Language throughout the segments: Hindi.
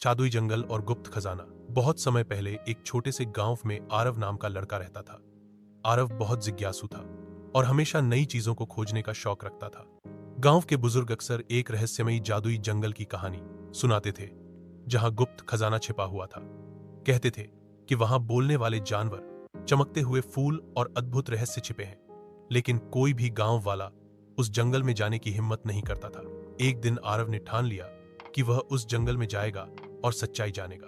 जादुई जंगल और गुप्त खजाना। बहुत समय पहले एक छोटे से गांव में आरव नाम का लड़का रहता था। आरव बहुत जिज्ञासु था और हमेशा नई चीजों को खोजने का शौक रखता था। गांव के बुजुर्ग अक्सर एक रहस्यमयी जादुई जंगल की कहानी सुनाते थे जहां गुप्त खजाना छिपा हुआ था। कहते थे कि वहां बोलने वाले जानवर, चमकते हुए फूल और अद्भुत रहस्य छिपे हैं, लेकिन कोई भी गांव वाला उस जंगल में जाने की हिम्मत नहीं करता था। एक दिन आरव ने ठान लिया कि वह उस जंगल में जाएगा और सच्चाई जानेगा।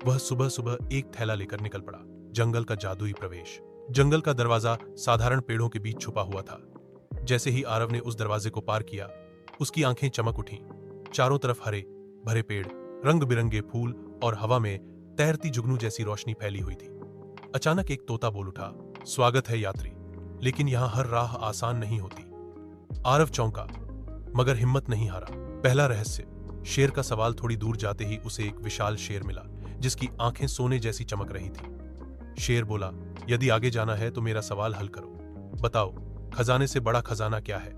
वह सुबह सुबह एक थैला लेकर निकल पड़ा। जंगल का जादुई प्रवेश। जंगल का दरवाजा साधारण पेड़ों के बीच छुपा हुआ था। जैसे ही आरव ने उस दरवाजे को पार किया, उसकी आंखें चमक उठीं। चारों तरफ हरे भरे पेड़, रंग बिरंगे फूल और हवा में तैरती जुगनू जैसी रोशनी फैली हुई थी। अचानक एक तोता बोल उठा, स्वागत है यात्री, लेकिन यहां हर राह आसान नहीं होती। आरव चौंका, मगर हिम्मत नहीं हारा। पहला रहस्य। शेर का सवाल। थोड़ी दूर जाते ही उसे एक विशाल शेर मिला जिसकी आंखें सोने जैसी चमक रही थी। शेर बोला, यदि आगे जाना है तो मेरा सवाल हल करो। बताओ, खजाने से बड़ा खजाना क्या है?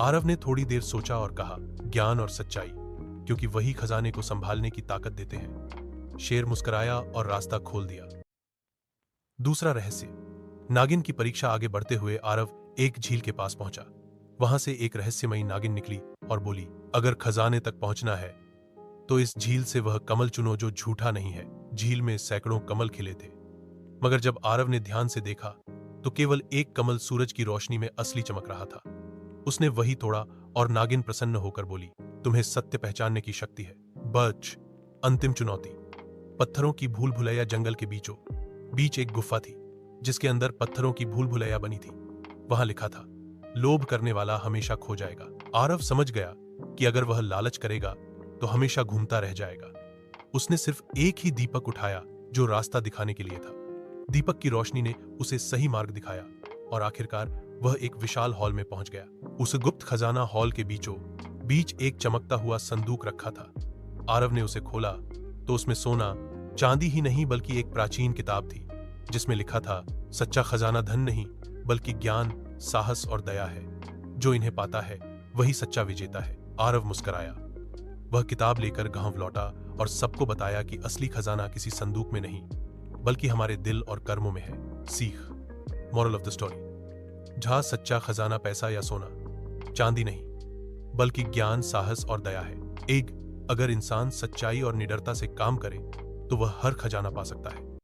आरव ने थोड़ी देर सोचा और कहा, ज्ञान और सच्चाई, क्योंकि वही खजाने को संभालने की ताकत देते हैं। शेर मुस्कुराया और रास्ता खोल दिया। दूसरा रहस्य। नागिन की परीक्षा। आगे बढ़ते हुए आरव एक झील के पास पहुंचा। वहां से एक रहस्यमयी नागिन निकली और बोली, अगर खजाने तक पहुंचना है तो इस झील से वह कमल चुनो जो झूठा नहीं है। झील में सैकड़ों कमल खिले थे, मगर जब आरव ने ध्यान से देखा तो केवल एक कमल सूरज की रोशनी में असली चमक रहा था। उसने वही तोड़ा और नागिन प्रसन्न होकर बोली, तुम्हें सत्य पहचानने की शक्ति है। बच। अंतिम चुनौती। पत्थरों की भूल भुलैया। जंगल के बीचों बीच एक गुफा थी जिसके अंदर पत्थरों की भूल भुलैया बनी थी। वहां लिखा था, लोभ करने वाला हमेशा खो जाएगा। आरव समझ गया कि अगर वह लालच करेगा तो हमेशा घूमता रह जाएगा। उसने सिर्फ एक ही दीपक उठाया जो रास्ता दिखाने के लिए था। दीपक की रोशनी ने उसे सही मार्ग दिखाया और आखिरकार वह एक विशाल हॉल में पहुंच गया। उस गुप्त खजाना हॉल के बीचों बीच एक चमकता हुआ संदूक रखा था। आरव ने उसे खोला तो उसमें सोना चांदी ही नहीं बल्कि एक प्राचीन किताब थी जिसमें लिखा था, सच्चा खजाना धन नहीं बल्कि ज्ञान, साहस और दया है। जो इन्हें पाता है वही सच्चा विजेता है। आरव मुस्कुराया। वह किताब लेकर गांव लौटा और सबको बताया कि असली खजाना किसी संदूक में नहीं बल्कि हमारे दिल और कर्मों में है। सीख। Moral of the story. जहां सच्चा खजाना पैसा या सोना चांदी नहीं बल्कि ज्ञान, साहस और दया है। एक अगर इंसान सच्चाई और निडरता से काम करे तो वह हर खजाना पा सकता है।